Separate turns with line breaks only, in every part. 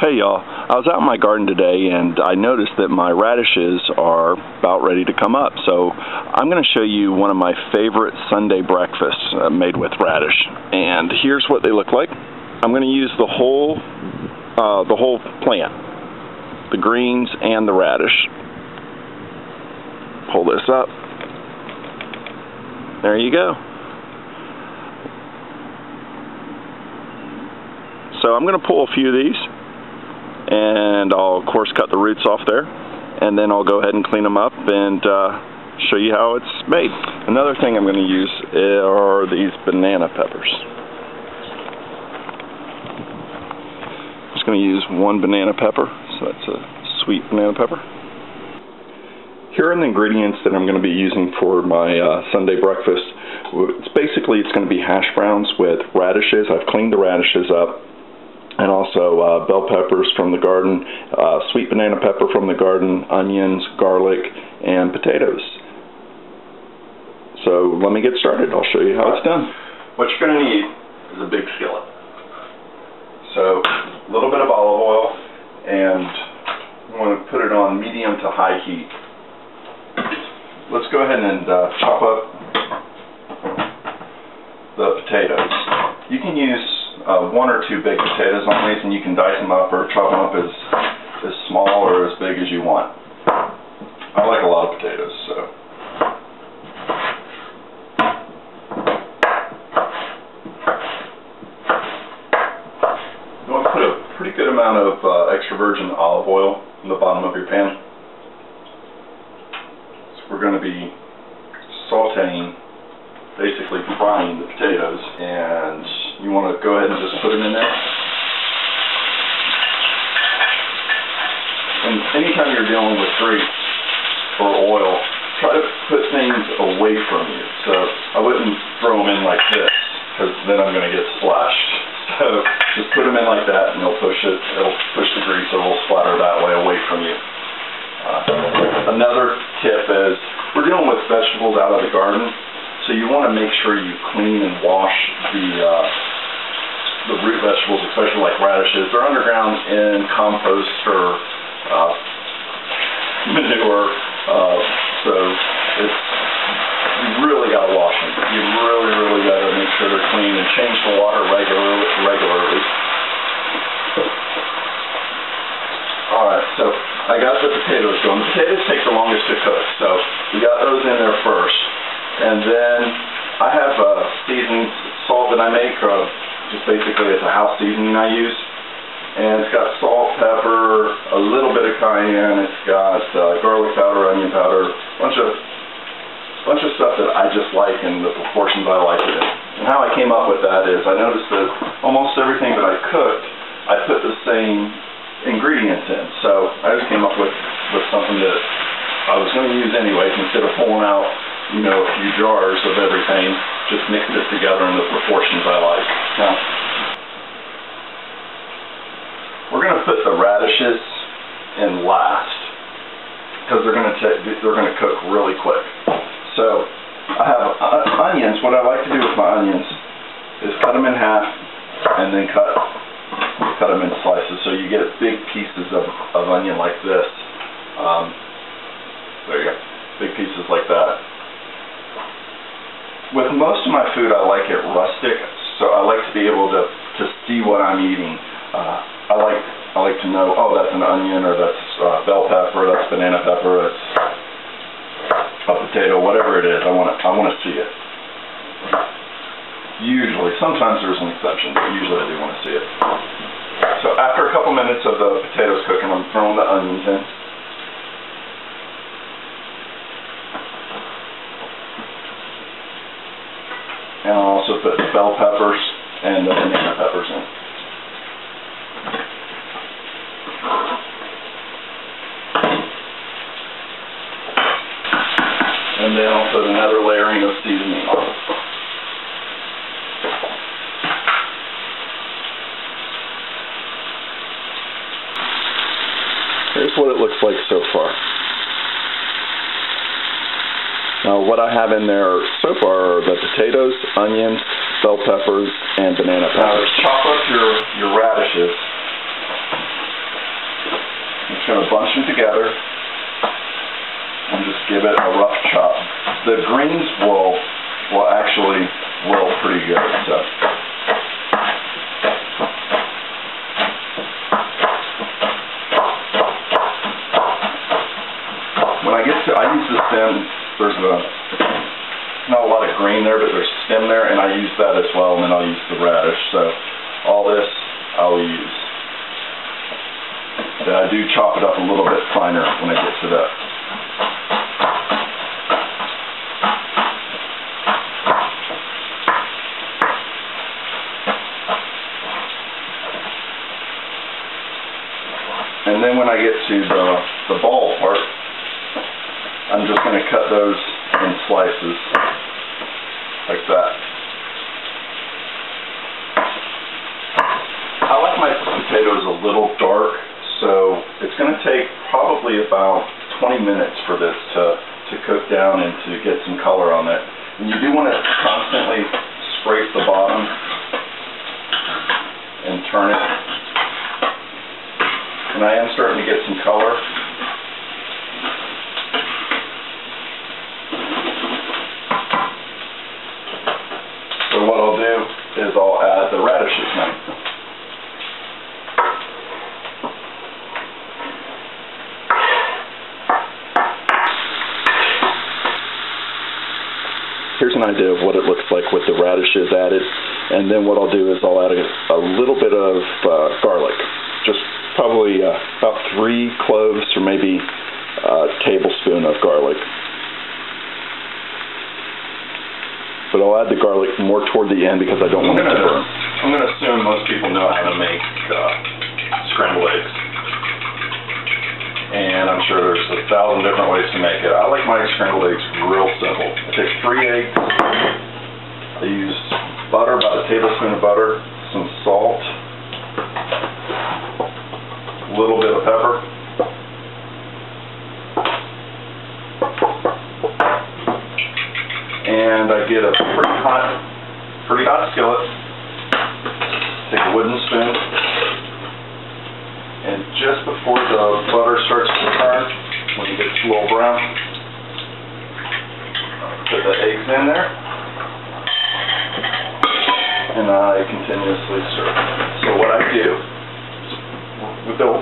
Hey y'all, I was out in my garden today and I noticed that my radishes are about ready to come up. So I'm going to show you one of my favorite Sunday breakfasts made with radish. And here's what they look like. I'm going to use the whole plant, the greens and the radish. Pull this up. There you go. So I'm going to pull a few of these, and I'll of course cut the roots off there, and then I'll go ahead and clean them up and show you how it's made. Another thing I'm going to use are these banana peppers. I'm just going to use one banana pepper, so that's a sweet banana pepper. Here are the ingredients that I'm going to be using for my Sunday breakfast. It's going to be hash browns with radishes. I've cleaned the radishes up. And also bell peppers from the garden, sweet banana pepper from the garden, onions, garlic, and potatoes. So let me get started. I'll show you how it's done. What you're going to need is a big skillet. So a little bit of olive oil, and you want to put it on medium to high heat. Let's go ahead and chop up the potatoes. You can use one or two big potatoes on these, and you can dice them up or chop them up as small or as big as you want. I like a lot of potatoes, so. You want to put a pretty good amount of extra virgin olive oil in the bottom of your pan. So we're going to be sauteing, basically frying the potatoes, and you want to go ahead and just put them in there. And anytime you're dealing with grease or oil, try to put things away from you. So I wouldn't throw them in like this, because then I'm going to get splashed. So just put them in like that, and it'll push the grease, or it'll splatter that way away from you. Another tip is, we're dealing with vegetables out of the garden, so you want to make sure you clean and wash the root vegetables, especially like radishes. They're underground in compost or manure, so you really got to wash them. You really got to make sure they're clean and change the water regularly. Alright, so I got the potatoes going. The potatoes take the longest to cook, so we got those in there first. And then I have seasoned salt that I make, just basically it's a house seasoning I use. And it's got salt, pepper, a little bit of cayenne, it's got garlic powder, onion powder, bunch of stuff that I just like in the proportions I like it in. And how I came up with that is, I noticed that almost everything that I cooked, I put the same ingredients in. So I just came up with something that I was going to use anyways, instead of pulling out a few jars of everything, just mix it together in the proportions I like. Now, we're going to put the radishes in last, because they're going to cook really quick. So I have onions. What I like to do with my onions is cut them in half, and then cut them in slices, so you get big pieces of onion like this. There you go, big pieces like that. With most of my food, I like it rustic, so I like to be able to see what I'm eating. I like to know, oh, that's an onion, or that's bell pepper, that's banana pepper, that's a potato, whatever it is. I want to see it. Usually, sometimes there's an exception, but usually I do want to see it. So after a couple minutes of the potatoes cooking, I'm throwing the onions in. And I'll also put the bell peppers and the banana peppers in. And then I'll put another layering of seasoning on. Here's what it looks like so far. Now what I have in there so far are the potatoes, onions, bell peppers, and banana peppers. Now chop up your radishes going to bunch them together and just give it a rough chop. The greens will actually roll pretty good. So. When I use the stem, there's not a lot of green there, but there's a stem there, and I use that as well, and then I'll use the radish. So all this I will use. Then I do chop it up a little bit finer when I get to that. And then when I get to the ball part, I'm just going to cut those in slices like that. I like my potatoes a little dark, so it's going to take probably about 20 minutes for this to cook down and to get some color on it. And you do want to constantly scrape the bottom and turn it. And I am starting to get some color. So what I'll do is I'll add the radishes now. Here's an idea of what it looks like with the radishes added, and then what I'll do is I'll add a little bit of garlic, just probably about 3 cloves or maybe a tablespoon of garlic. But I'll add the garlic more toward the end because I don't want it to burn. I'm going to assume most people know how to make scrambled eggs. And I'm sure there's 1,000 different ways to make it. I like my scrambled eggs real simple. I take 3 eggs. I use butter, about a tablespoon of butter, some salt, a little bit of pepper, and I get a pretty hot skillet. Take a wooden spoon, and just before the butter starts to turn, when it gets a little brown, put the eggs in there, and I continuously stir. So what I do,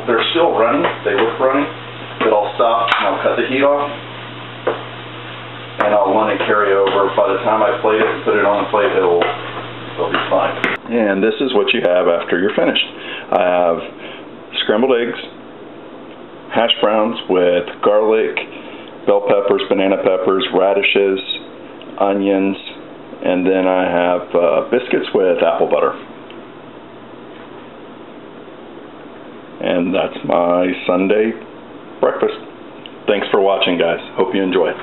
they're still running, they look running, but I'll stop and I'll cut the heat off, and I'll let it carry over. By the time I plate it and put it on the plate, it'll be fine. And this is what you have after you're finished. I have scrambled eggs, hash browns with garlic, bell peppers, banana peppers, radishes, onions, and then I have biscuits with apple butter. And that's my Sunday breakfast. Thanks for watching, guys. Hope you enjoy it.